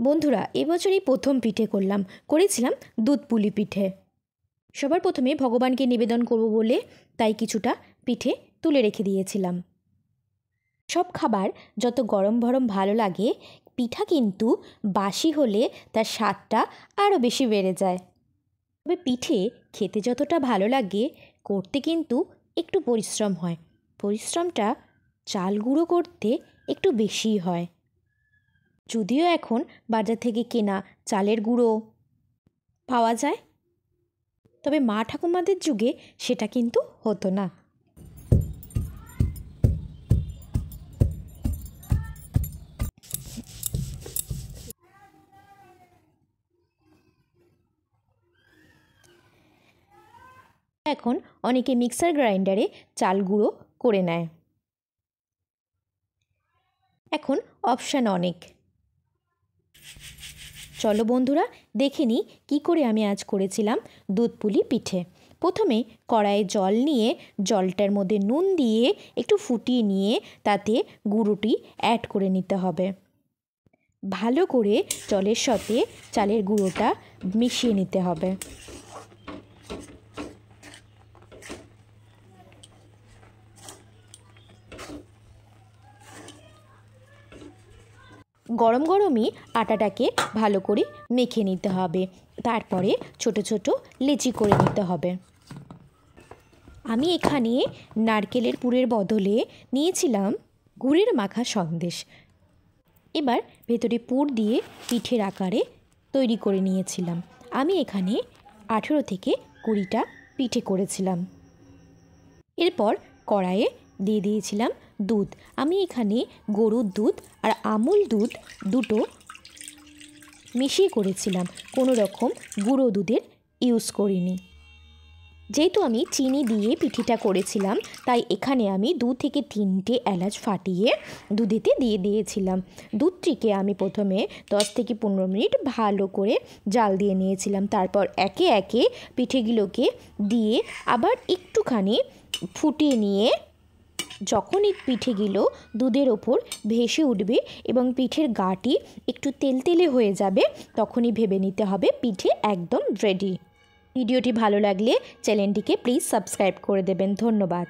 বন্ধুরা, এবছরই প্রথম পিঠে করেছিলাম দুধ পুলি পিঠে। সবার প্রথমে ভগবানকে নিবেদন করব বলে তাই কিছুটা পিঠে তুলে রেখে দিয়েছিলাম। সব খাবার যত গরম গরম ভালো লাগে, পিঠা কিন্তু বাসি হলে তার স্বাদটা আরও বেশি বেড়ে যায়। তবে পিঠে খেতে যতটা ভালো লাগে, করতে কিন্তু একটু পরিশ্রম হয়। পরিশ্রমটা চাল গুঁড়ো করতে একটু বেশিই হয়। যদিও এখন বাজার থেকে কেনা চালের গুঁড়ো পাওয়া যায়, তবে মা ঠাকুমাদের যুগে সেটা কিন্তু হতো না। এখন অনেকে মিক্সার গ্রাইন্ডারে চাল গুঁড়ো করে নেয়। এখন অপশান অনেক। চলো বন্ধুরা, দেখে নিই কী করে আমি আজ করেছিলাম দুধ পুলি পিঠে। প্রথমে কড়াইয়ে জল নিয়ে জলটার মধ্যে নুন দিয়ে একটু ফুটিয়ে নিয়ে তাতে গুঁড়োটি অ্যাড করে নিতে হবে। ভালো করে জলের সাথে চালের গুঁড়োটা মিশিয়ে নিতে হবে। গরম গরমই আটাটাকে ভালো করে মেখে নিতে হবে। তারপরে ছোট ছোট লেচি করে নিতে হবে। আমি এখানে নারকেলের পুরের বদলে নিয়েছিলাম গুড়ের মাখা সন্দেশ। এবার ভেতরে পুর দিয়ে পিঠের আকারে তৈরি করে নিয়েছিলাম। আমি এখানে 18 থেকে 20টা পিঠে করেছিলাম। এরপর কড়াইয়ে দিয়ে দিয়েছিলাম দুধ। আমি এখানে গরুর দুধ আর আমুল দুধ দুটো মিশিয়ে করেছিলাম, কোনো রকম গুঁড়ো দুধের ইউজ করিনি। যেহেতু আমি চিনি দিয়ে পিঠেটা করেছিলাম, তাই এখানে আমি 2 থেকে 3টে এলাচ ফাটিয়ে দুধেতে দিয়ে দিয়েছিলাম। দুধটিকে আমি প্রথমে 10 থেকে 15 মিনিট ভালো করে জাল দিয়ে নিয়েছিলাম। তারপর একে একে পিঠেগুলোকে দিয়ে আবার একটুখানি ফুটিয়ে নিয়ে যখনই পিঠেগুলো দুধের ওপর ভেসে উঠবে এবং পিঠের গাটি একটু তেলতেলে হয়ে যাবে, তখনই ভেবে নিতে হবে পিঠে একদম রেডি। ভিডিওটি ভালো লাগলে চ্যানেলটিকে প্লিজ সাবস্ক্রাইব করে দেবেন। ধন্যবাদ।